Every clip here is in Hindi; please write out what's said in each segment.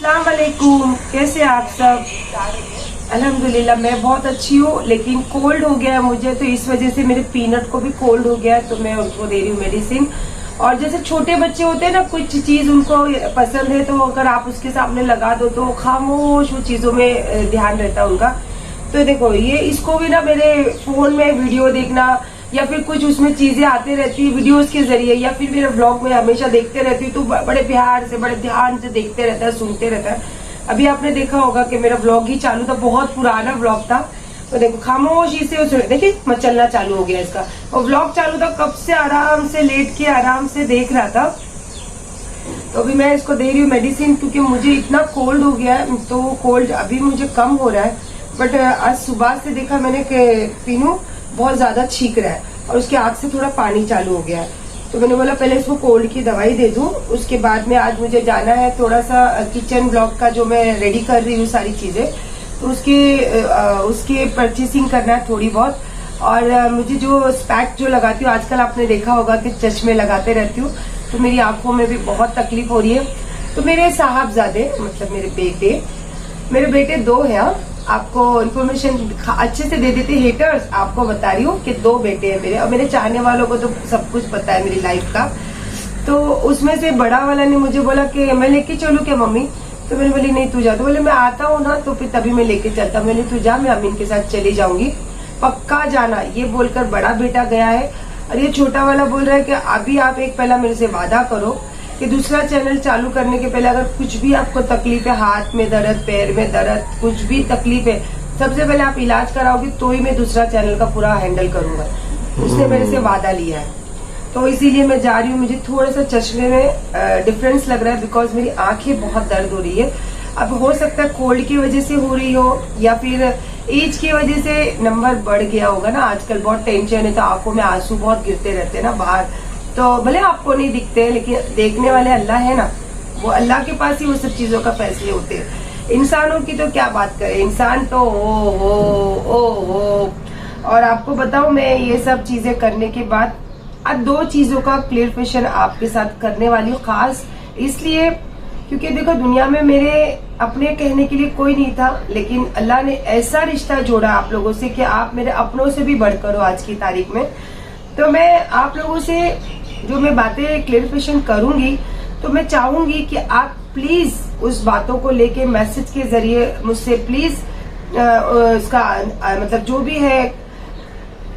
अस्सलाम वालेकुम, कैसे आप सब? अल्हम्दुलिल्लाह मैं बहुत अच्छी हूँ, लेकिन कोल्ड हो गया है मुझे, तो इस वजह से मेरे पीनट को भी कोल्ड हो गया है, तो मैं उनको दे रही हूँ मेडिसिन। और जैसे छोटे बच्चे होते हैं ना, कुछ चीज उनको पसंद है तो अगर आप उसके सामने लगा दो तो खामोश वो चीजों में ध्यान रहता है उनका। तो देखो ये इसको भी ना मेरे फोन में वीडियो देखना या फिर कुछ उसमें चीजें आती रहती है वीडियोस के जरिए, या फिर मेरे व्लॉग में हमेशा देखते रहती हूँ, तो बड़े प्यार से बड़े ध्यान से देखते रहता है, सुनते रहता है। अभी आपने देखा होगा कि मेरा व्लॉग ही चालू था, बहुत पुराना व्लॉग था, तो देखो खामोशी से उस देखिए मचलना चालू हो गया इसका। और व्लॉग चालू था कब से, आराम से लेट के आराम से देख रहा था। तो अभी मैं इसको दे रही हूँ मेडिसिन, क्योंकि मुझे इतना कोल्ड हो गया है, तो कोल्ड अभी मुझे कम हो रहा है, बट आज सुबह से देखा मैंने कि पीनू बहुत ज्यादा छींक रहा है और उसके आंख से थोड़ा पानी चालू हो गया है। तो मैंने बोला पहले इसको कोल्ड की दवाई दे दूं, उसके बाद में आज मुझे जाना है थोड़ा सा किचन ब्लॉक का, जो मैं रेडी कर रही हूँ सारी चीजें, तो उसकी परचेसिंग करना है थोड़ी बहुत। और मुझे जो स्पैक जो लगाती हूँ, आजकल आपने देखा होगा कि चश्मे लगाते रहती हूँ, तो मेरी आंखों में भी बहुत तकलीफ हो रही है। तो मेरे साहबजादे मतलब मेरे बेटे 2 हैं। आपको इन्फॉर्मेशन अच्छे से दे देते हेटर्स, आपको बता रही हूँ कि 2 बेटे हैं मेरे, और मेरे चाहने वालों को तो सब कुछ पता है मेरी लाइफ का। तो उसमें से बड़ा वाला ने मुझे बोला कि मैं लेके चलूँ क्या मम्मी? तो मैंने बोली नहीं तू जा। तो बोले मैं आता हूँ ना तो फिर तभी मैं लेके चलता। मैंने तू जा, मैं अमीन के साथ चली जाऊंगी, पक्का जाना, ये बोलकर बड़ा बेटा गया है। और ये छोटा वाला बोल रहा है कि अभी आप एक पहला मेरे से वादा करो कि दूसरा चैनल चालू करने के पहले अगर कुछ भी आपको तकलीफ है, हाथ में दर्द, पैर में दर्द, कुछ भी तकलीफ है, सबसे पहले आप इलाज कराओगे तो ही मैं दूसरा चैनल का पूरा हैंडल करूंगा। उसने मेरे से वादा लिया है, तो इसीलिए मैं जा रही हूँ। मुझे थोड़ा सा चश्मे में डिफरेंस लग रहा है, बिकॉज मेरी आंखें बहुत दर्द हो रही है। अब हो सकता है कोल्ड की वजह से हो रही हो, या फिर एज की वजह से नंबर बढ़ गया होगा ना, आजकल बहुत टेंशन है, तो आंखों में आंसू बहुत गिरते रहते हैं ना बाहर। तो भले आपको नहीं दिखते हैं, लेकिन देखने वाले अल्लाह है ना, वो अल्लाह के पास ही वो सब चीजों का फैसले होते हैं। इंसानों की तो क्या बात करें, इंसान तो ओ। और आपको बताऊं, मैं ये सब चीजें करने के बाद अब 2 चीजों का क्लियरिफिकेशन आपके साथ करने वाली हूँ, खास इसलिए क्योंकि देखो दुनिया में मेरे अपने कहने के लिए कोई नहीं था, लेकिन अल्लाह ने ऐसा रिश्ता जोड़ा आप लोगों से कि आप मेरे अपनों से भी बढ़कर हो आज की तारीख में। तो मैं आप लोगों से जो मैं बातें क्लियरिफिकेशन करूंगी, तो मैं चाहूंगी कि आप प्लीज उस बातों को लेके मैसेज के जरिए मुझसे प्लीज उसका मतलब जो भी है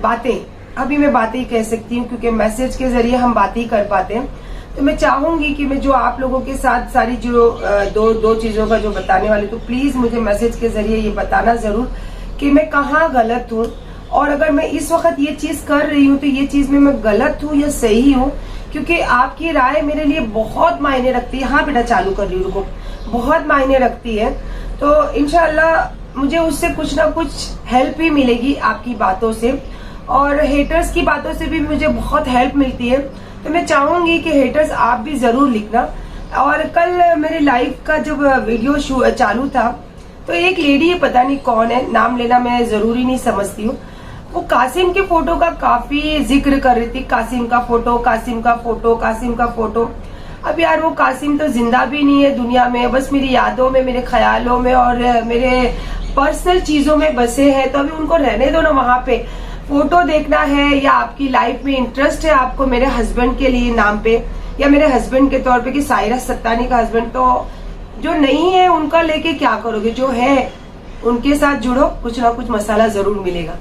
बातें, अभी मैं बातें ही कह सकती हूँ क्योंकि मैसेज के जरिए हम बातें ही कर पाते हैं। तो मैं चाहूंगी कि मैं जो आप लोगों के साथ सारी जो दो चीजों का जो बताने वाली, तो प्लीज मुझे मैसेज के जरिए ये बताना जरूर कि मैं कहाँ गलत हूँ, और अगर मैं इस वक्त ये चीज कर रही हूँ तो ये चीज में मैं गलत हूँ या सही हूँ, क्योंकि आपकी राय मेरे लिए बहुत मायने रखती है। हाँ बेटा चालू कर रही हूँ, रुको, बहुत मायने रखती है। तो इंशाल्लाह मुझे उससे कुछ ना कुछ हेल्प ही मिलेगी आपकी बातों से, और हेटर्स की बातों से भी मुझे बहुत हेल्प मिलती है। तो मैं चाहूंगी कि हेटर्स आप भी जरूर लिखना। और कल मेरे लाइव का जब वीडियो चालू था, तो एक लेडी, पता नहीं कौन है, नाम लेना मैं जरूरी नहीं समझती हूँ, वो कासिम के फोटो का काफी जिक्र कर रही थी, कासिम का फोटो, कासिम का फोटो, कासिम का फोटो। अब यार वो कासिम तो जिंदा भी नहीं है दुनिया में, बस मेरी यादों में, मेरे ख्यालों में और मेरे पर्सनल चीजों में बसे हैं। तो अभी उनको रहने दो ना वहां पे। फोटो देखना है या आपकी लाइफ में इंटरेस्ट है आपको मेरे हस्बैंड के लिए नाम पे, या मेरे हस्बैंड के तौर पे कि सायरा सत्तानी का हस्बैंड, तो जो नहीं है उनका लेके क्या करोगे, जो है उनके साथ जुड़ो, कुछ ना कुछ मसाला जरूर मिलेगा।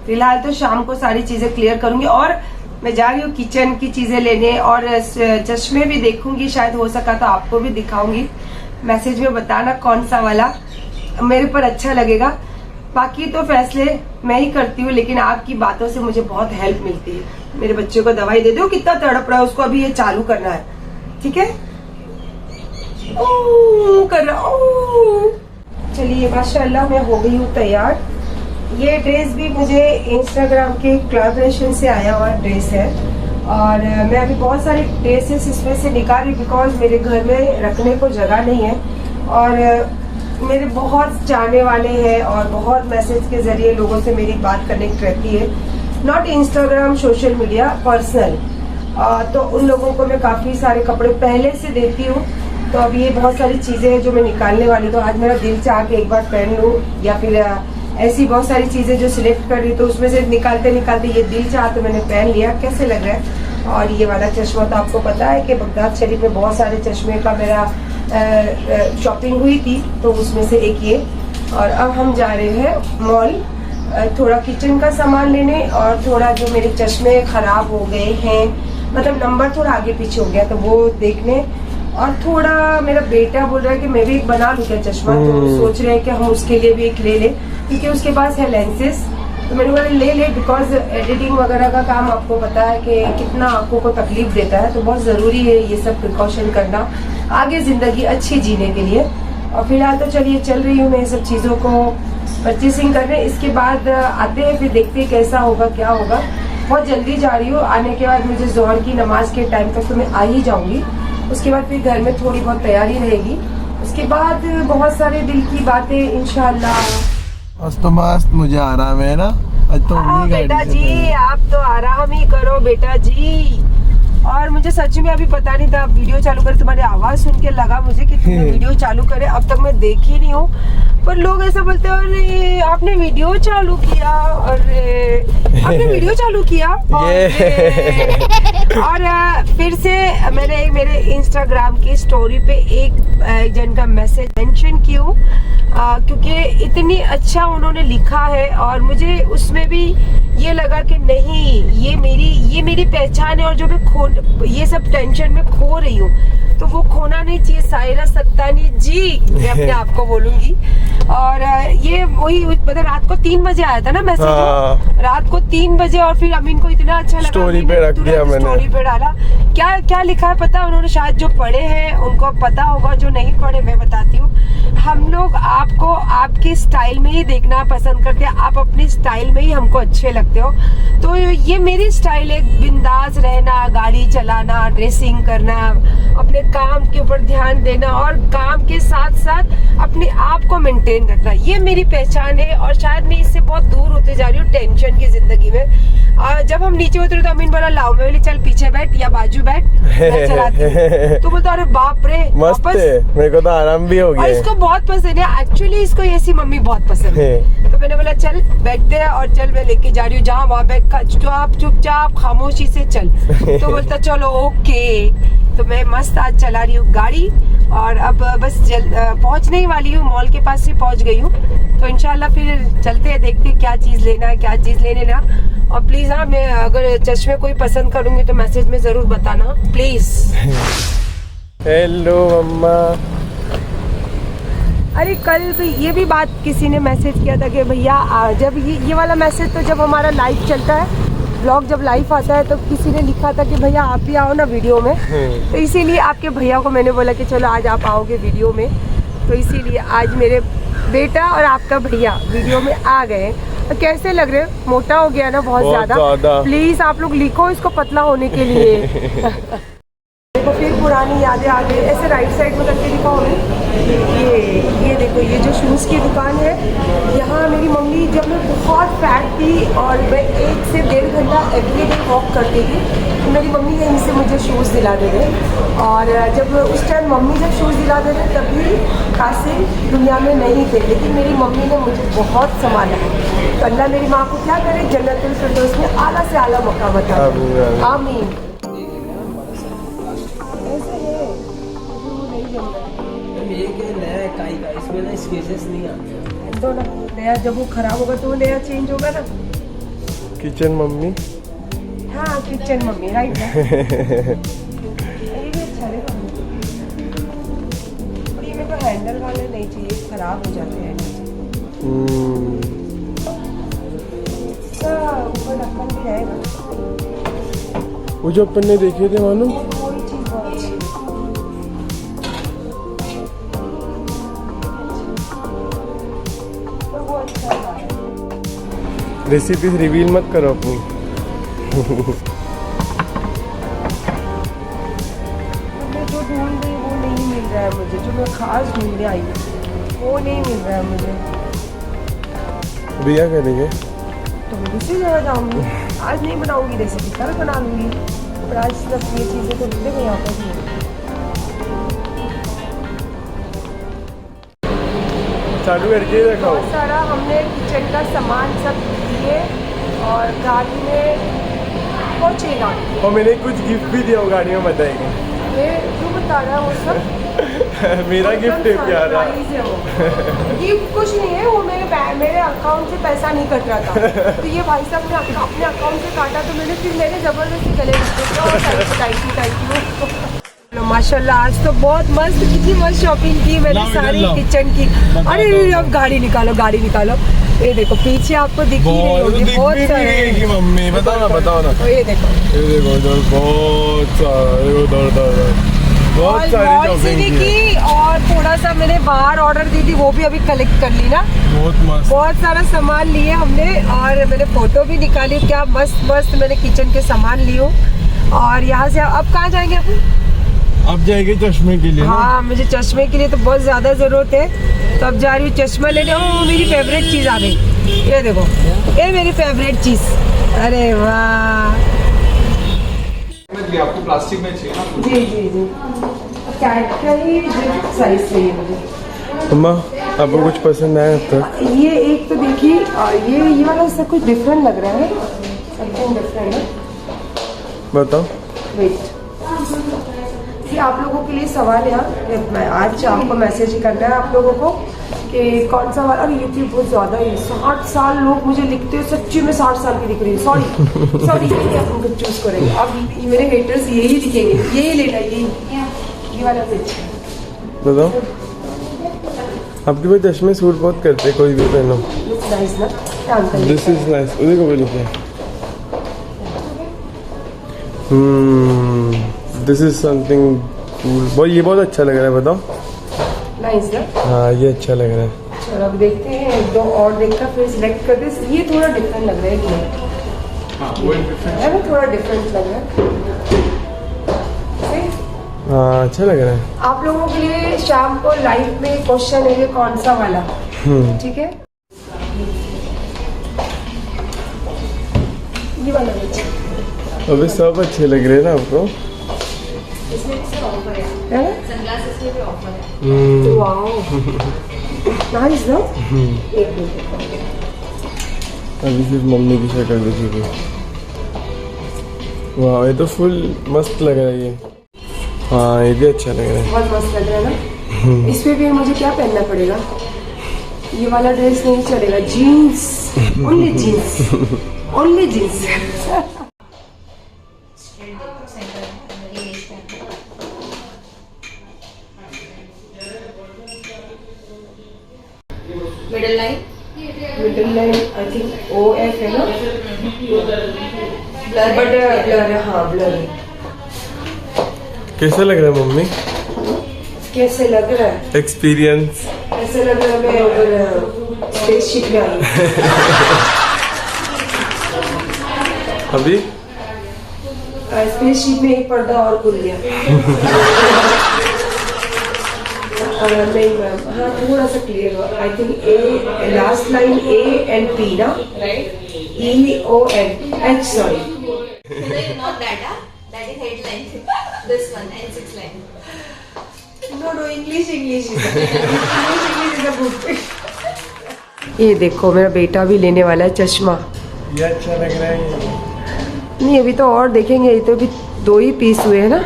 फिलहाल तो शाम को सारी चीजें क्लियर करूंगी, और मैं जा रही हूँ किचन की चीजें लेने, और चश्मे भी देखूंगी, शायद हो सका तो आपको भी दिखाऊंगी। मैसेज में बताना कौन सा वाला मेरे पर अच्छा लगेगा। बाकी तो फैसले मैं ही करती हूँ, लेकिन आपकी बातों से मुझे बहुत हेल्प मिलती है। मेरे बच्चे को दवाई दे दो, कितना तड़प रहा है, उसको अभी ये चालू करना है, ठीक है? ओ कर रहा, ओ चलिए माशाल्लाह मैं हो गई हूँ तैयार। ये ड्रेस भी मुझे इंस्टाग्राम के कोलैबोरेशन से आया हुआ ड्रेस है, और मैं अभी बहुत सारे ड्रेसेस इसमें से निकाल रही, बिकॉज मेरे घर में रखने को जगह नहीं है, और मेरे बहुत चाहने वाले हैं, और बहुत मैसेज के जरिए लोगों से मेरी बात कनेक्ट रहती है, not Instagram, social media, personal. तो उन लोगों को मैं काफी सारे कपड़े पहले से देती हूँ, तो अब ये बहुत सारी चीज़ें हैं जो मैं निकालने वाली, तो आज मेरा दिल चाह के एक बार पहन लूँ, या फिर ऐसी बहुत सारी चीज़ें जो सिलेक्ट कर रही, तो उसमें से निकालते निकालते ये दिल चाह तो मैंने पहन लिया। कैसे लग रहा है? और ये वाला चश्मा तो आपको पता है कि बगदाद शरीफ में बहुत सारे चश्मे का मेरा शॉपिंग हुई थी, तो उसमें से एक ये। और अब हम जा रहे हैं मॉल, थोड़ा किचन का सामान लेने, और थोड़ा जो मेरे चश्मे खराब हो गए हैं, मतलब नंबर थोड़ा आगे पीछे हो गया, तो वो देखने। और थोड़ा मेरा बेटा बोल रहा है कि मैं भी एक बना लूँ क्या चश्मा, तो सोच रहे हैं कि हम उसके लिए भी एक ले लें, क्योंकि उसके पास है लेंसेज। तो मैंने बोला ले ले, बिकॉज एडिटिंग वगैरह का काम आपको पता है कि कितना आंखों को तकलीफ देता है, तो बहुत ज़रूरी है ये सब प्रिकॉशन करना आगे ज़िंदगी अच्छी जीने के लिए। और फिलहाल तो चलिए चल रही हूँ मैं ये सब चीज़ों को परचेसिंग करने, इसके बाद आते हैं फिर देखते हैं कैसा होगा क्या होगा। बहुत जल्दी जा रही हूँ, आने के बाद मुझे जोहर की नमाज के टाइम तक तो मैं आ ही जाऊँगी। उसके बाद फिर घर में थोड़ी बहुत तैयारी रहेगी, उसके बाद बहुत सारे दिल की बातें इंशाल्लाह। आज तो मस्त मुझे आराम है ना, आज तो बेटा जी आप तो आराम ही करो बेटा जी। और मुझे सच में अभी पता नहीं था आप वीडियो चालू करे, तुम्हारी आवाज सुन के लगा मुझे कि तुमने वीडियो चालू करे, अब तक मैं देखी नहीं हूँ, पर लोग ऐसा बोलते हैं अरे आपने वीडियो चालू किया, अरे आपने वीडियो चालू किया। और फिर से मैंने मेरे इंस्टाग्राम की स्टोरी पे एक जन का मैसेज मेंशन किया, क्योंकि इतनी अच्छा उन्होंने लिखा है, और मुझे उसमें भी ये लगा कि नहीं ये मेरी पहचान है, और जो मैं ये सब टेंशन में खो रही हूँ तो वो खोना नहीं चाहिए। सायरा सत्तानी जी मैं अपने आप को बोलूंगी। और ये वही मतलब रात को 3 बजे आया था ना मैसेज, रात को 3 बजे, और फिर अमीन को इतना अच्छा लगा, स्टोरी पे रख दिया मैंने, स्टोरी पे डाला। क्या क्या लिखा है पता, उन्होंने शायद जो पढ़े हैं उनको पता होगा, जो नहीं पढ़े मैं बताती हूँ। हम लोग आपको आपके स्टाइल में ही देखना पसंद करते हैं, आप अपनी स्टाइल में ही हमको अच्छे लगते हो, तो ये मेरी स्टाइल है, बिंदास रहना, गाड़ी चलाना, ड्रेसिंग करना, अपने काम के ऊपर ध्यान देना, और काम के साथ साथ अपने आप को मेंटेन रखना, ये मेरी पहचान है। और शायद मैं इससे बहुत दूर होते जा रही हूँ टेंशन की जिंदगी में। जब हम नीचे उतरे तो अमीन बोला लाओ, मैं बोली चल पीछे बैठ या बाजू बैठ, मैं चलाती हूँ। तो बोलता अरे बाप रे मस्त है, मेरे को तो आराम भी हो गया। और इसको बहुत पसंद है एक्चुअली, इसको ऐसी मम्मी बहुत पसंद है। तो मैंने बोला चल बैठते हैं, और चल मैं लेके जा रही हूँ जहाँ वहाँ बैठ, चुपचाप खामोशी से चल। तो बोलता चलो ओके। तो मैं मस्त आज चला रही हूँ गाड़ी, और अब बस पहुँचने ही वाली हूँ, मॉल के पास ही पहुँच गई हूँ। तो इंशाल्लाह फिर चलते हैं, देखते हैं क्या चीज़ लेना है क्या चीज़ लेने ना। और प्लीज़ हाँ, मैं अगर चश्मे कोई पसंद करूँगी तो मैसेज में ज़रूर बताना प्लीज़। हेलो मम्मा। अरे कल भी ये भी बात किसी ने मैसेज किया था कि भैया जब ये वाला मैसेज तो जब हमारा लाइव चलता है, ब्लॉग जब लाइव आता है, तो किसी ने लिखा था कि भैया आप भी आओ ना वीडियो में। तो इसीलिए आपके भैया को मैंने बोला कि चलो आज आप आओगे वीडियो में, तो इसीलिए आज मेरे बेटा और आपका भैया वीडियो में आ गए। तो कैसे लग रहे, मोटा हो गया ना बहुत ज़्यादा। प्लीज़ आप लोग लिखो इसको पतला होने के लिए। देखो फिर पुरानी यादें आ गई। ऐसे राइट साइड में करके दिखाओ। ये देखो, ये जो शूज़ की दुकान है, यहाँ मेरी मम्मी जब मैं बहुत फैट थी और मैं 1 से 1.5 घंटा एवरीडे वॉक करती थी, तो मेरी मम्मी यहीं से मुझे शूज़ दिलाते थे। और जब उस टाइम मम्मी जब शूज़ दिलाते थे तभी कासिम दुनिया में नहीं थे, लेकिन मेरी मम्मी ने मुझे बहुत संभाला। तो अल्लाह मेरी माँ को क्या करे, जन्नतुल फिरदौस में आला से आला मकाम अता करे। आमीन। इसमें ना स्केचेस नहीं आते, तो ना नया जब वो खराब होगा तो वो नया चेंज होगा ना। किचन मम्मी, हाँ किचन मम्मी राइट है। ये भी अच्छा लगा, और ये मेरे को हैंडल वाले नहीं चाहिए, खराब हो जाते हैं। ऊपर ढक्कन भी रहेगा। वो जो अपन ने देखे थे मालूम, वही चीज बहुत अच्छी है। रेसिपीज रिवील मत करो अपनी। मैं जो ढूंढ रही वो नहीं मिल रहा है मुझे, जो मैं खास ढूंढने आई वो नहीं मिल रहा है मुझे। रिया करेंगे तो मैं दूसरी जगह जाऊँगी। आज नहीं बनाऊँगी रेसिपी, कल बना लूँगी, पर आज सिर्फ ये चीज़ें तो मिलेंगे यहाँ पर। चालू करके रखा बहुत सारा हमने किचन का सामान सब लिए और गाड़ी में पहुँचेगा। और मैंने कुछ गिफ्ट भी दिया वो गाड़ी में, बताएंगे। ये क्यों बता रहा है वो सब? मेरा गिफ्ट है प्यारा। गिफ्ट कुछ नहीं है, वो मेरे अकाउंट से पैसा नहीं कट रहा था। तो ये भाई साहब ने अपने अकाउंट से काटा, तो मैंने ज़बरदस्ती गले रखे। माशाल्लाह आज तो बहुत मस्त, कितनी मस्त शॉपिंग की मैंने सारी किचन की। अरे अब गाड़ी निकालो, गाड़ी निकालो। ये देखो पीछे आपको दिख ही नहीं होगी, बहुत सारे। मम्मी बताओ ना। तो ये देखो इधर बहुत सारे, बहुत सारी शॉपिंग की। और थोड़ा सा मैंने बाहर ऑर्डर दी थी, वो भी अभी कलेक्ट कर ली ना। बहुत मस्त, बहुत सारा सामान लिए हमने और मैंने फोटो भी निकाली। क्या मस्त मस्त मैंने किचन के सामान लिए। और यहाँ से अब कहाँ जाएंगे अपन? अब जाएंगे चश्मे के लिए। हाँ मुझे चश्मे के लिए तो बहुत ज़्यादा ज़रूरत है, तो अब जा रही हूँ चश्मा लेने। ओ मेरी फेवरेट चीज़ आ गई, ये देखो, ये मेरी फेवरेट चीज़। अरे वाह, आपको प्लास्टिक में चाहिए ना? जी जी जी, कैट का ही साइज चाहिए मुझे। अम्मा आपको कुछ पसंद आया अब तक? ये एक तो देखिए, ये वाला सब कुछ डिफरेंट लग रहा है, समथिंग डिफरेंट है। बताओ। वेट, आप लोगों के लिए सवाल है, आज आपको मैसेज करना है आप लोगों को कि कौन सा वाला। अरे ये भी बहुत ज़्यादा है, 60 साल लोग मुझे लिखते हैं, सच्ची में 60 साल की दिख रही है। सॉरी आप चूज करेंगे। अब मेरे हेटर्स यही दिखेंगे, यही लेना, ये वाला भी अच्छा है। बताओ, आपके पास चश्मे सूट बहुत करते हैं, कोई भी पहनो। नाइस ना, क्या अंकल? This is nice. उधर को बोलिए क्या? This is something cool. ये बहुत अच्छा लग रहा है, बताओ। नाइस ना? हाँ ये अच्छा लग रहा है। चलो अब देखते हैं, एक दो और देखकर फिर सिलेक्ट करते हैं। ये थोड़ा डिफरेंट लग रहा है, है ना, थोड़ा डिफरेंट लग रहा है। हाँ अच्छा लग रहा है। आप लोगों के लिए शाम को लाइव में क्वेश्चन है, कौन सा वाला, ठीक है? ये वाला अच्छा। अभी सब अच्छे लग रहे हैं ना आपको? इसमें भी सब ऑफर है ना? सनग्लासेस में भी ऑफर है। वाओ नाइस ना? एक मिनट, अभी सिर्फ मम्मी की शक्ल दिखेगी। वाह ये तो फुल मस्त लग रहा है ये। हाँ ये भी अच्छा लग रहा है, बहुत मस्त लग रहा है ना? इसमें भी मुझे क्या पहनना पड़ेगा? ये वाला ड्रेस नहीं चलेगा, jeans, only jeans, only jeans. Middle line I think OF है ना, बट ब्लर है। हाँ ब्लर है। कैसा लग रहा है मम्मी? कैसे लग रहा है? एक्सपीरियंस ऐसे लग रहा है मैं उधर स्पेसशिप में आई। अभी स्पेसशिप में एक पर्दा और खुल गया। नहीं मैम, हाँ थोड़ा सा क्लियर हुआ। I think A, last line A and P ना, right? EON H, sorry. Not that, huh? That is headline. This one and 6 line. No, English is a book. ये देखो मेरा बेटा भी लेने वाला है चश्मा। ये अच्छा लग रहा है ये। नहीं अभी तो और देखेंगे, ये तो अभी 2 ही पीस हुए हैं ना।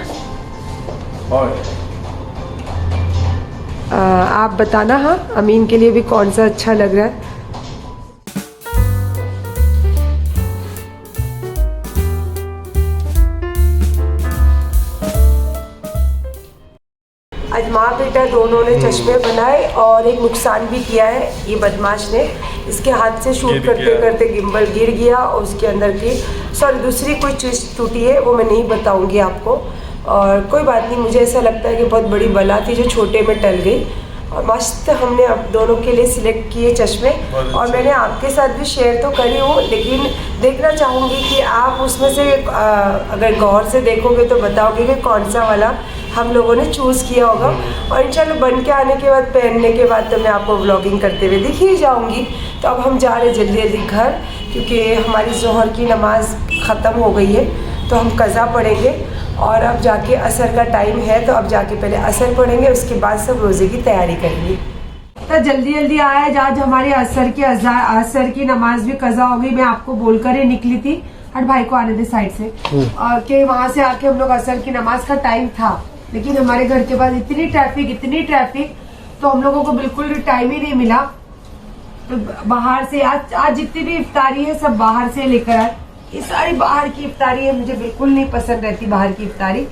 और आप बताना, हाँ अमीन के लिए भी कौन सा अच्छा लग रहा है। आज माँ बेटा दोनों ने चश्मे बनाए और एक नुकसान भी किया है ये बदमाश ने। इसके हाथ से शूट करते करते गिम्बल गिर गया और उसके अंदर की दूसरी कोई चीज़ टूटी है, वो मैं नहीं बताऊंगी आपको। और कोई बात नहीं, मुझे ऐसा लगता है कि बहुत बड़ी बला थी जो छोटे में टल गई। और मस्त हमने अब दोनों के लिए सिलेक्ट किए चश्मे, और मैंने आपके साथ भी शेयर तो करी हूँ, लेकिन देखना चाहूँगी कि आप उसमें से अगर गौर से देखोगे तो बताओगे कि कौन सा वाला हम लोगों ने चूज़ किया होगा। और इंशाल्लाह बन के आने के बाद, पहनने के बाद तो मैं आपको व्लॉगिंग करते हुए दिख ही जाऊँगी। तो अब हम जा रहे जल्दी जल्दी घर, क्योंकि हमारी ज़ोहर की नमाज़ ख़त्म हो गई है, तो हम कज़ा पढ़ेंगे। और अब जाके असर का टाइम है, तो अब जाके पहले असर पढ़ेंगे, उसके बाद सब रोज़े की तैयारी करेंगे। तो जल्दी जल्दी आया। आज हमारी असर की नमाज भी कजा हो गई। मैं आपको बोलकर ही निकली थी, हट भाई को आने दे साइड से, कि वहां से आके हम लोग असर की नमाज का टाइम था, लेकिन हमारे घर के पास इतनी ट्रैफिक, तो हम लोगों को बिल्कुल भी टाइम ही नहीं मिला। तो बाहर से आज जितनी भी इफ्तारी है सब बाहर से लेकर आए। ये सारी बाहर की इफ्तारी है, मुझे बिल्कुल नहीं पसंद रहती बाहर की इफ्तारी,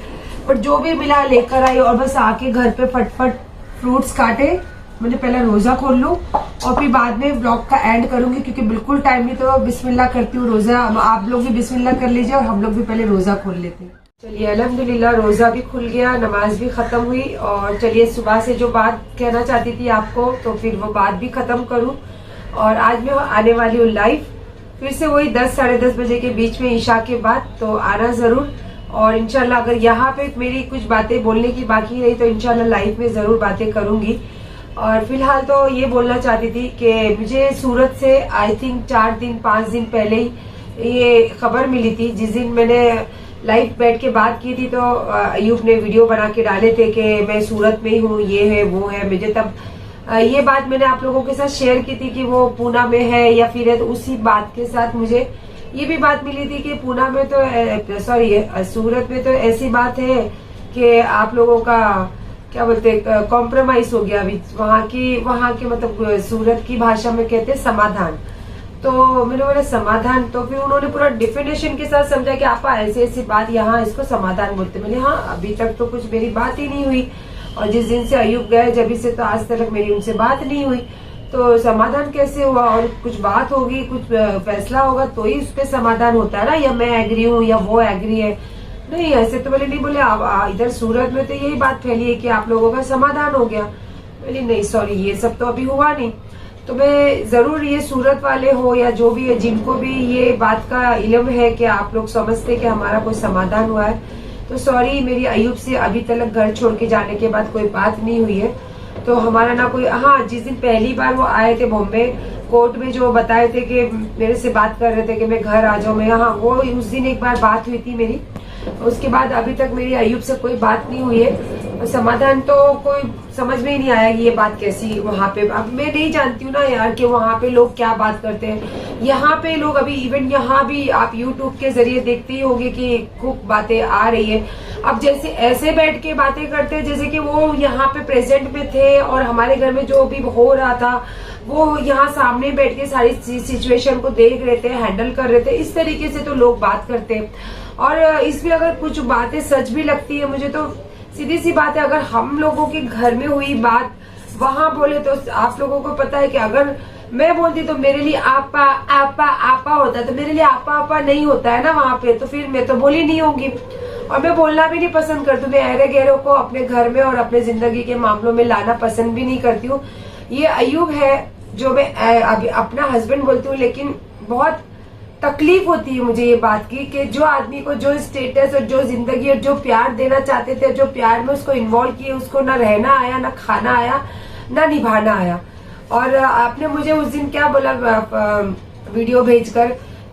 पर जो भी मिला लेकर आई। और बस आके घर पे फटफट फ्रूट्स काटे। मुझे पहले रोजा खोल लूं और फिर बाद में ब्लॉग का एंड करूंगी, क्योंकि बिल्कुल टाइम नहीं। तो बिस्मिल्लाह करती हूँ। रोजा आप लोग भी बिस्मिल्लाह कर लीजिए और हम लोग भी पहले रोजा खोल लेते हैं। चलिए अल्हम्दुलिल्लाह रोजा भी खुल गया, नमाज भी खत्म हुई। और चलिए सुबह से जो बात कहना चाहती थी आपको, तो फिर वो बात भी खत्म करूं। और आज मैं आने वाली हूँ लाइव फिर से वही 10 साढ़े 10 बजे के बीच में ईशा के बाद, तो आना जरूर। और इंशाल्लाह अगर यहाँ पे मेरी कुछ बातें बोलने की बाकी रही तो इंशाल्लाह लाइव में जरूर बातें करूंगी। और फिलहाल तो ये बोलना चाहती थी कि मुझे सूरत से आई थिंक 4-5 दिन पहले ही ये खबर मिली थी। जिस दिन मैंने लाइव बैठ के बात की थी तो अयूब ने वीडियो बना के डाले थे कि मैं सूरत में ही हूँ, ये है वो है। मुझे तब ये बात मैंने आप लोगों के साथ शेयर की थी कि वो पूना में है या फिर है, तो उसी बात के साथ मुझे ये भी बात मिली थी कि पूना में तो सूरत में तो ऐसी बात है कि आप लोगों का क्या बोलते कॉम्प्रोमाइज हो गया अभी। वहाँ की मतलब सूरत की भाषा में कहते हैं समाधान। तो मैंने बोला समाधान, तो फिर उन्होंने पूरा डिफिनेशन के साथ समझा कि आप ऐसी बात यहाँ इसको समाधान बोलते। मैंने हाँ अभी तक तो कुछ मेरी बात ही नहीं हुई, और जिस दिन से अयूब गए जब से तो आज तक मेरी उनसे बात नहीं हुई, तो समाधान कैसे हुआ? और कुछ बात होगी, कुछ फैसला होगा तो ही उस पर समाधान होता है ना, या मैं एग्री हूँ या वो एग्री है। नहीं ऐसे तो बोले नहीं, बोले इधर सूरत में तो यही बात फैली है कि आप लोगों का समाधान हो गया। बोली नहीं सॉरी ये सब तो अभी हुआ नहीं। तो मैं जरूर ये सूरत वाले हो या जो भी है जिनको भी ये बात का इल्म है कि आप लोग समझते कि हमारा कोई समाधान हुआ है, तो सॉरी मेरी अयूब से अभी तक घर छोड़ के जाने के बाद कोई बात नहीं हुई है। तो हमारा ना कोई, हाँ जिस दिन पहली बार वो आए थे बॉम्बे कोर्ट में जो बताए थे कि मेरे से बात कर रहे थे कि मैं घर आ जाऊं, मैं हाँ वो उस दिन एक बार बात हुई थी मेरी। उसके बाद अभी तक मेरी अयूब से कोई बात नहीं हुई है। समाधान तो कोई समझ में ही नहीं आया कि ये बात कैसी वहाँ पे। अब मैं नहीं जानती हूँ ना यार कि वहाँ पे लोग क्या बात करते हैं। यहाँ पे लोग अभी इवन यहाँ भी आप यूट्यूब के जरिए देखते ही होंगे कि खूब बातें आ रही है। अब जैसे ऐसे बैठ के बातें करते हैं जैसे कि वो यहाँ पे प्रेजेंट में थे और हमारे घर में जो भी हो रहा था वो यहाँ सामने बैठ के सारी सिचुएशन को देख रहे थे, हैंडल कर रहे थे। इस तरीके से तो लोग बात करते हैं। और इसमें अगर कुछ बातें सच भी लगती है मुझे, तो सीधी सी बात है अगर हम लोगों के घर में हुई बात वहां बोले तो आप लोगों को पता है कि अगर मैं बोलती तो मेरे लिए आपा आपा आपा होता है, तो मेरे लिए आपा आपा नहीं होता है ना वहां पे, तो फिर मैं तो बोली नहीं होंगी। और मैं बोलना भी नहीं पसंद करती हूँ। मैं अहरे गहरों को अपने घर में और अपने जिंदगी के मामलों में लाना पसंद भी नहीं करती हूँ। ये अयूब है जो मैं अभी अपना हस्बैंड बोलती हूँ, लेकिन बहुत तकलीफ होती है मुझे ये बात की कि जो आदमी को जो स्टेटस और जो जिंदगी और जो प्यार देना चाहते थे, जो प्यार में उसको इन्वॉल्व किए, उसको ना रहना आया, ना खाना आया, ना निभाना आया। और आपने मुझे उस दिन क्या बोला वीडियो भेजकर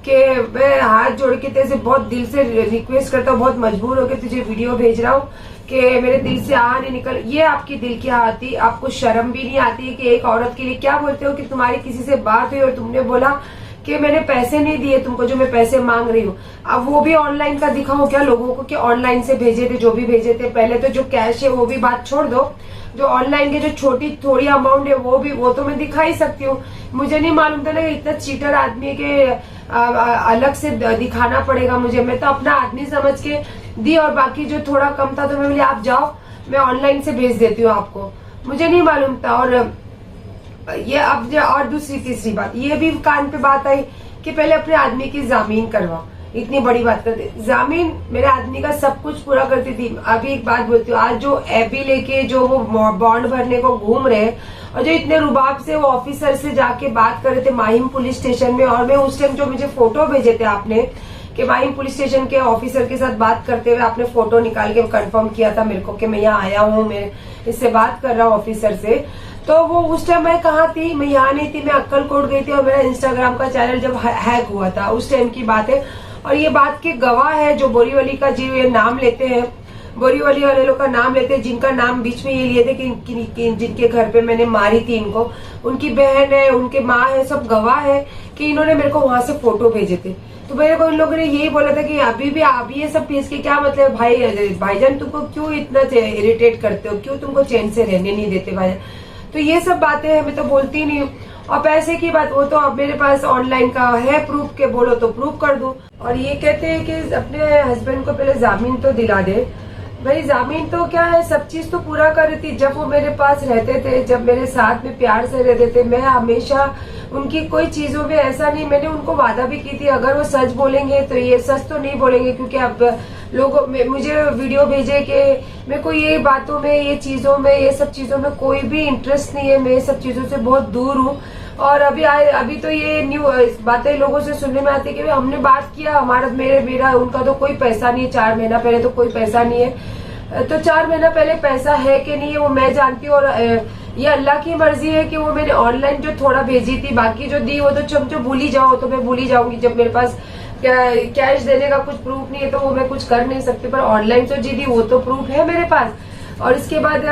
कि मैं हाथ जोड़ के तेरे से बहुत दिल से रिक्वेस्ट करता हूँ, बहुत मजबूर होकर तुझे वीडियो भेज रहा हूँ कि मेरे दिल से आ नहीं निकल। ये आपकी दिल की आती, आपको शर्म भी नहीं आती है कि एक औरत के लिए क्या बोलते हो कि तुम्हारी किसी से बात हुई और तुमने बोला कि मैंने पैसे नहीं दिए तुमको जो मैं पैसे मांग रही हूँ। अब वो भी ऑनलाइन का दिखाऊं क्या लोगों को कि ऑनलाइन से भेजे थे, जो भी भेजे थे। पहले तो जो कैश है वो भी बात छोड़ दो, जो ऑनलाइन के जो छोटी थोड़ी अमाउंट है वो तो मैं दिखा ही सकती हूँ। मुझे नहीं मालूम था ना कि इतना चीटर आदमी है कि अलग से दिखाना पड़ेगा मुझे। मैं तो अपना आदमी समझ के दी और बाकी जो थोड़ा कम था तो मैं बोली आप जाओ मैं ऑनलाइन से भेज देती हूँ आपको। मुझे नहीं मालूम था। और ये अब और दूसरी तीसरी बात ये भी कान पे बात आई कि पहले अपने आदमी की जामीन करवा। इतनी बड़ी बात करते, जामीन मेरे आदमी का सब कुछ पूरा करती थी। अभी एक बात बोलती हूँ, आज जो एबी लेके जो वो बॉन्ड भरने को घूम रहे और जो इतने रुबाब से वो ऑफिसर से जाके बात कर रहे थे माहिम पुलिस स्टेशन में, और मैं उस टाइम जो मुझे फोटो भेजे थे आपने कि माहिम पुलिस स्टेशन के ऑफिसर के साथ बात करते हुए आपने फोटो निकाल के कंफर्म किया था मेरे को कि मैं यहाँ आया हूँ, मैं इससे बात कर रहा हूँ ऑफिसर से। तो वो उस टाइम मैं कहाँ थी, मैं यहाँ नहीं थी, मैं अक्कलकोट गई थी और मेरा इंस्टाग्राम का चैनल जब हैक हुआ था उस टाइम की बात है। और ये बात के गवाह है जो बोरीवली का जी ये नाम लेते हैं बोरीवली वाले लोग का नाम लेते हैं, जिनका नाम बीच में ये लिए थे कि जिनके घर पे मैंने मारी थी इनको, उनकी बहन है, उनके माँ है, सब गवाह है कि इन्होंने मेरे को वहां से फोटो भेजे थे। तो मेरे को इन लोगों ने यही बोला था कि अभी भी आप ये सब भेज के क्या मतलब, भाईजान तुमको क्यों इतना इरिटेट करते हो, क्यों तुमको चैन से रहने नहीं देते भाईजान। तो ये सब बातें मैं तो बोलती नहीं हूँ। और पैसे की बात, वो तो अब मेरे पास ऑनलाइन का है प्रूफ, के बोलो तो प्रूफ कर दूं। और ये कहते हैं कि अपने हस्बैंड को पहले जामीन तो दिला दे। भाई जामीन तो क्या है, सब चीज तो पूरा कर रही थी। जब वो मेरे पास रहते थे, जब मेरे साथ में प्यार से रहते थे, मैं हमेशा उनकी कोई चीजों में ऐसा नहीं, मैंने उनको वादा भी की थी अगर वो सच बोलेंगे तो ये सच तो नहीं बोलेंगे, क्योंकि अब लोगों मुझे वीडियो भेजे कि मेरे को ये बातों में, ये चीजों में, ये सब चीजों में कोई भी इंटरेस्ट नहीं है, मैं ये सब चीजों से बहुत दूर हूँ। और अभी तो ये न्यू बातें लोगों से सुनने में आती है कि हमने बात किया, हमारा मेरा उनका तो कोई पैसा नहीं है, 4 महीना पहले तो कोई पैसा नहीं है। तो 4 महीना पहले पैसा है कि नहीं है वो मैं जानती हूँ, और ये अल्लाह की मर्जी है कि वो मैंने ऑनलाइन जो थोड़ा भेजी थी, बाकी जो दी वो तो जो भूल ही जाओ, तो मैं भूल ही जाऊंगी। जब मेरे पास कैश देने का कुछ प्रूफ नहीं है तो वो मैं कुछ कर नहीं सकती, पर ऑनलाइन जो जी दी वो तो प्रूफ है मेरे पास। और इसके बाद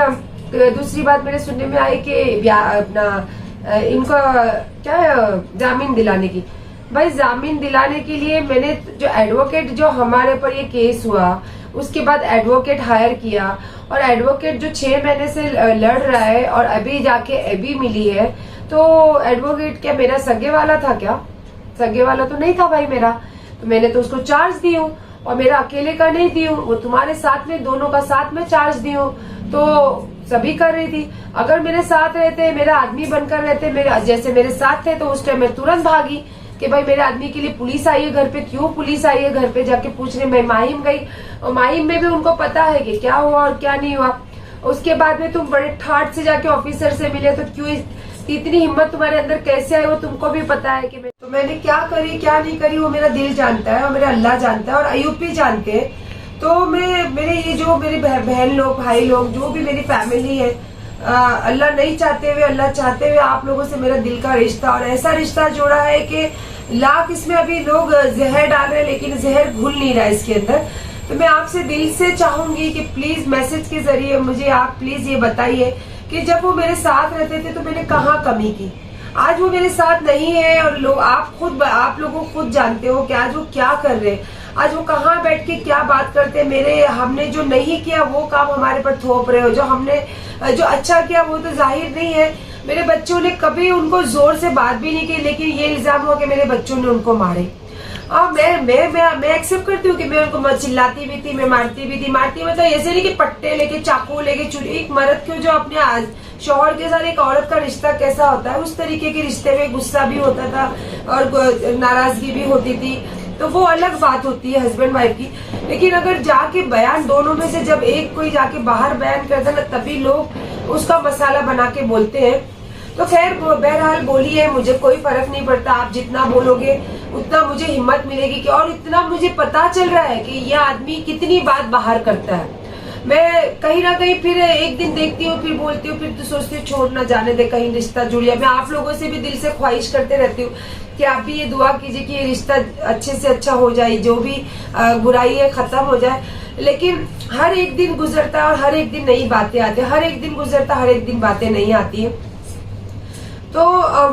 दूसरी बात मेरे सुनने में आई कि अपना इनका क्या है, जामीन दिलाने की। भाई जामीन दिलाने के लिए मैंने जो एडवोकेट, जो हमारे पर ये केस हुआ उसके बाद एडवोकेट हायर किया, और एडवोकेट जो 6 महीने से लड़ रहा है और अभी जाके अभी मिली है, तो एडवोकेट क्या मेरा सगे वाला था क्या? सगे वाला तो नहीं था भाई मेरा, तो मैंने तो उसको चार्ज दी हूँ, और मेरा अकेले का नहीं दी हूँ, वो तुम्हारे साथ में दोनों का साथ में चार्ज दी हूँ, तो सभी कर रही थी। अगर मेरे साथ रहते, मेरा आदमी बनकर रहते, जैसे मेरे साथ थे, तो उस टाइम मैं तुरंत भागी कि भाई मेरे आदमी के लिए पुलिस आई है घर पे, क्यों पुलिस आई है घर पे, जाके पूछने मैं माहिम गई, और माहिम में भी उनको पता है कि क्या हुआ और क्या नहीं हुआ। उसके बाद में तुम बड़े ठाट से जाके ऑफिसर से मिले, तो क्यों इतनी हिम्मत तुम्हारे अंदर कैसे आई वो तुमको भी पता है कि तो मैंने क्या करी क्या नहीं करी वो मेरा दिल जानता है, और मेरा अल्लाह जानता है, और अयूब भी जानते हैं। तो मेरे ये जो मेरी बहन लोग, भाई लोग, जो भी मेरी फैमिली है, अल्लाह नहीं चाहते हुए, अल्लाह चाहते हुए आप लोगों से मेरा दिल का रिश्ता, और ऐसा रिश्ता जोड़ा है कि लाख इसमें अभी लोग जहर डाल रहे हैं, लेकिन जहर घुल नहीं रहा है इसके अंदर। तो मैं आपसे दिल से चाहूंगी कि प्लीज मैसेज के जरिए मुझे आप प्लीज ये बताइए कि जब वो मेरे साथ रहते थे तो मैंने कहाँ कमी की। आज वो मेरे साथ नहीं है, और आप लोगों खुद जानते हो कि आज वो क्या कर रहे हैं, आज वो कहाँ बैठ के क्या बात करते हैं। हमने जो नहीं किया वो काम हमारे पर थोप रहे हो, जो अच्छा किया वो तो जाहिर नहीं है। मेरे बच्चों ने कभी उनको जोर से बात भी नहीं की, लेकिन ये इल्जाम हुआ कि मेरे बच्चों ने उनको मारे। और मैं एक्सेप्ट करती हूँ कि मैं उनको चिल्लाती भी थी, मैं मारती भी थी। मारती मतलब ऐसे नहीं कि पट्टे लेके, चाकू लेके, छुरी। एक मर्द क्यों जो अपने शौहर के साथ एक औरत का रिश्ता कैसा होता है, उस तरीके के रिश्ते में गुस्सा भी होता था और नाराजगी भी होती थी, तो वो अलग बात होती है हस्बैंड वाइफ की। लेकिन अगर जाके बयान दोनों में से जब एक कोई जाके बाहर बयान करता है ना, तभी लोग उसका मसाला बना के बोलते हैं। तो खैर बहरहाल बोली है, मुझे कोई फर्क नहीं पड़ता, आप जितना बोलोगे उतना मुझे हिम्मत मिलेगी कि, और इतना मुझे पता चल रहा है कि यह आदमी कितनी बात बाहर करता है। मैं कहीं ना कहीं फिर एक दिन देखती हूँ, फिर बोलती हूँ, फिर तो सोचती हूँ छोड़ ना जाने दे, कहीं रिश्ता जुड़ जाए। मैं आप लोगों से भी दिल से ख्वाहिश करते रहती हूँ कि आप भी ये दुआ कीजिए कि ये रिश्ता अच्छे से अच्छा हो जाए, जो भी बुराई है खत्म हो जाए। लेकिन हर एक दिन गुजरता है और हर एक दिन नई बातें आती है, हर एक दिन गुजरता, हर एक दिन बातें नहीं आती है। तो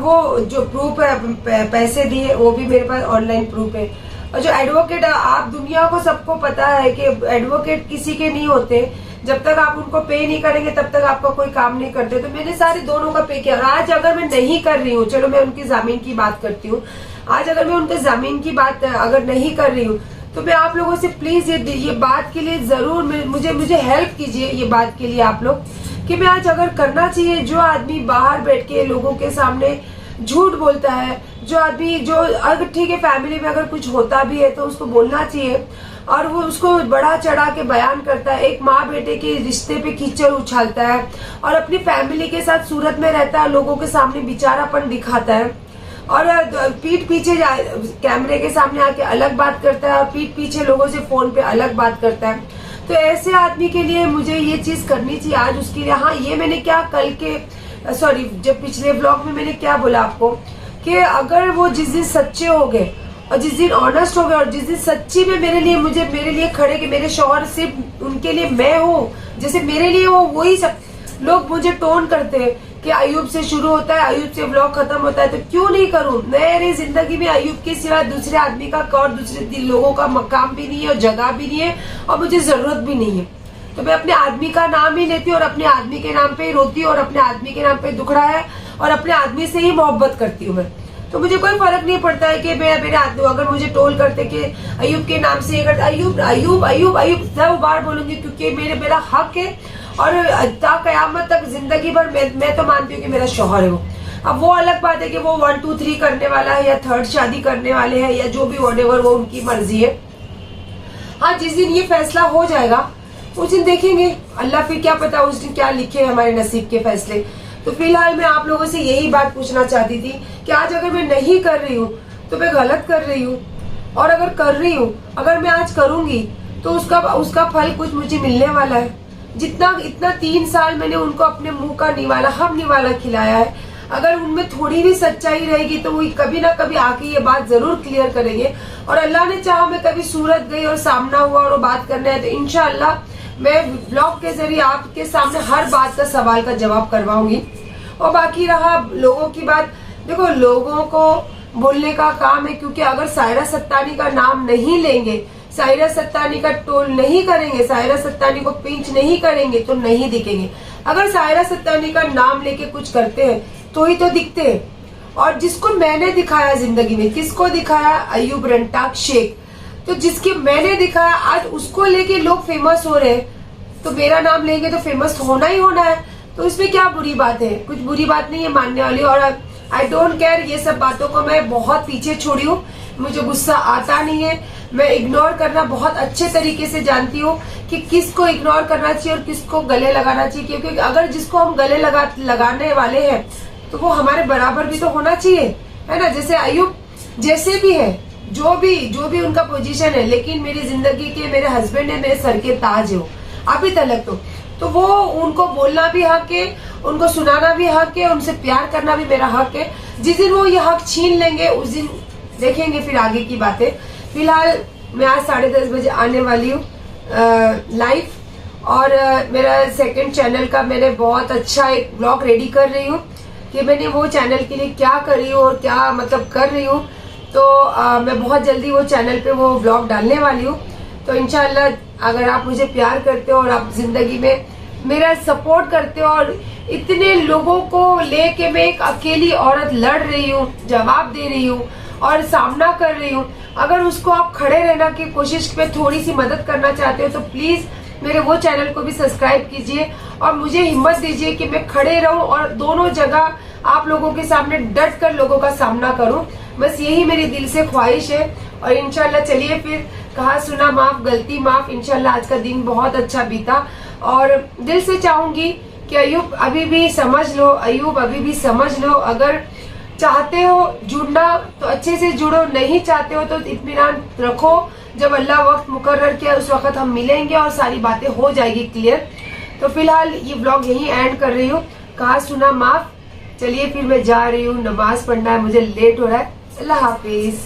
वो जो प्रूफ है पैसे दिए वो भी मेरे पास ऑनलाइन प्रूफ है। और जो एडवोकेट, आप दुनिया को सबको पता है कि एडवोकेट किसी के नहीं होते, जब तक आप उनको पे नहीं करेंगे तब तक आपका कोई काम नहीं करते। तो मैंने सारे दोनों का पे किया। और आज अगर मैं नहीं कर रही हूँ, चलो मैं उनकी जामीन की बात करती हूँ, आज अगर मैं उनके जामीन की बात अगर नहीं कर रही हूँ, तो मैं आप लोगों से प्लीज ये बात के लिए जरूर मुझे हेल्प कीजिए, ये बात के लिए आप लोग, कि मैं आज अगर करना चाहिए। जो आदमी बाहर बैठ के लोगों के सामने झूठ बोलता है, जो आदमी जो अगर ठीक है फैमिली में अगर कुछ होता भी है तो उसको बोलना चाहिए, और वो उसको बड़ा चढ़ा के बयान करता है, एक माँ बेटे के रिश्ते पे कीचड़ उछालता है, और अपनी फैमिली के साथ सूरत में रहता है, लोगों के सामने बेचारापन दिखाता है, और पीठ पीछे कैमरे के सामने आके अलग बात करता है, और पीठ पीछे लोगों से फोन पे अलग बात करता है। तो ऐसे आदमी के लिए मुझे ये चीज करनी चाहिए आज उसके लिए। हाँ, ये मैंने क्या कल के जब पिछले ब्लॉग में मैंने क्या बोला आपको कि अगर वो जिस दिन सच्चे हो गए और जिस दिन ऑनेस्ट हो गए और जिस दिन सच्ची में मेरे लिए खड़े कि मेरे शौहर सिर्फ उनके लिए मैं हूँ, जैसे मेरे लिए हो वही सब। लोग मुझे टोन करते हैं कि अयूब से शुरू होता है, अयूब से व्लॉग खत्म होता है, तो क्यों नहीं करूं? मेरी जिंदगी में अयूब के सिवा दूसरे आदमी का और दूसरे लोगों का मकाम भी नहीं है और जगह भी नहीं है और मुझे जरूरत भी नहीं है। तो मैं अपने आदमी का नाम ही लेती हूँ और अपने आदमी के नाम पे ही रोती हूँ और अपने आदमी के नाम पे दुखड़ा है और अपने आदमी से ही मोहब्बत करती हूँ मैं। तो मुझे कोई फर्क नहीं पड़ता है कि मैं मेरे आदमी, अगर मुझे टोल करते कि अयूब के नाम से अगर अयूब अयूब अयूब अयूब 100 बार बोलूंगी, क्योंकि मेरा हक है और कयामत तक जिंदगी भर मैं तो मानती हूँ कि मेरा शौहर है वो। अब वो अलग बात है कि वो 1 2 3 करने वाला है या 3rd शादी करने वाले हैं या जो भी व्हाटएवर, वो उनकी मर्जी है। हाँ, जिस दिन ये फैसला हो जाएगा उस दिन देखेंगे, अल्लाह फिर क्या पता उस दिन क्या लिखे हमारे नसीब के फैसले। तो फिलहाल मैं आप लोगों से यही बात पूछना चाहती थी कि आज अगर मैं नहीं कर रही हूँ तो मैं गलत कर रही हूँ, और अगर कर रही हूँ, अगर मैं आज करूंगी तो उसका फल कुछ मुझे मिलने वाला है। इतना 3 साल मैंने उनको अपने मुंह का निवाला खिलाया है, अगर उनमें थोड़ी भी सच्चाई रहेगी तो वो कभी ना कभी आके ये बात जरूर क्लियर करेंगे। और अल्लाह ने चाहा मैं कभी सूरत गई और सामना हुआ और वो बात करना है तो इंशाअल्लाह मैं व्लॉग के जरिए आपके सामने हर बात का सवाल का जवाब करवाऊंगी। और बाकी रहा लोगों की बात, देखो लोगों को बोलने का काम है, क्योंकि अगर सायरा सत्तानी का नाम नहीं लेंगे, सायरा सत्तानी का टोल नहीं करेंगे, सायरा सत्तानी को पिंच नहीं करेंगे तो नहीं दिखेंगे। अगर सायरा सत्तानी का नाम लेके कुछ करते हैं तो ही तो दिखते हैं। और जिसको मैंने दिखाया जिंदगी में, किसको दिखाया? अयूब रंटाक शेख। तो जिसके मैंने दिखाया आज उसको लेके लोग फेमस हो रहे हैं, तो मेरा नाम लेंगे तो फेमस होना ही होना है। तो इसमें क्या बुरी बात है? कुछ बुरी बात नहीं है मानने वाली। और आई डोंट केयर, ये सब बातों को मैं बहुत पीछे छोड़ी हूँ, मुझे गुस्सा आता नहीं है। मैं इग्नोर करना बहुत अच्छे तरीके से जानती हूँ कि किसको इग्नोर करना चाहिए और किसको गले लगाना चाहिए, क्योंकि अगर जिसको हम गले लगाने वाले हैं तो वो हमारे बराबर भी तो होना चाहिए, है ना। जैसे अयूब जैसे भी है, जो भी उनका पोजीशन है, लेकिन मेरी जिंदगी के मेरे हस्बैंड है, मेरे सर के ताज है वो अभी तक। तो वो उनको बोलना भी हक है, उनको सुनाना भी हक है, उनसे प्यार करना भी मेरा हक है। जिस दिन वो ये हक छीन लेंगे उस दिन देखेंगे फिर आगे की बातें। फिलहाल मैं आज 10:30 बजे आने वाली हूँ लाइव, और मेरा 2nd चैनल का मैंने बहुत अच्छा एक ब्लॉग रेडी कर रही हूँ कि मैंने वो चैनल के लिए क्या कर रही हूँ और क्या मतलब कर रही हूँ। तो मैं बहुत जल्दी वो चैनल पे वो ब्लॉग डालने वाली हूँ। तो इंशाल्लाह अगर आप मुझे प्यार करते हो और आप जिंदगी में मेरा सपोर्ट करते हो, और इतने लोगों को लेके मैं एक अकेली औरत लड़ रही हूँ, जवाब दे रही हूँ और सामना कर रही हूँ, अगर उसको आप खड़े रहना की कोशिश में थोड़ी सी मदद करना चाहते हो तो प्लीज मेरे वो चैनल को भी सब्सक्राइब कीजिए और मुझे हिम्मत दीजिए कि मैं खड़े रहूं और दोनों जगह आप लोगों के सामने डट कर लोगों का सामना करूं। बस यही मेरी दिल से ख्वाहिश है। और इंशाल्लाह चलिए फिर, कहा सुना माफ, गलती माफ। इंशाल्लाह आज का दिन बहुत अच्छा बीता और दिल से चाहूंगी कि अयूब अभी भी समझ लो, अयूब अभी भी समझ लो। अगर चाहते हो जुड़ना तो अच्छे से जुड़ो, नहीं चाहते हो तो इत्मीनान रखो। जब अल्लाह वक्त मुकर्रर किया उस वक्त हम मिलेंगे और सारी बातें हो जाएगी क्लियर। तो फिलहाल ये व्लॉग यहीं एंड कर रही हूँ। कहा सुना माफ। चलिए फिर मैं जा रही हूँ, नमाज पढ़ना है, मुझे लेट हो रहा है। अल्लाह हाफिज।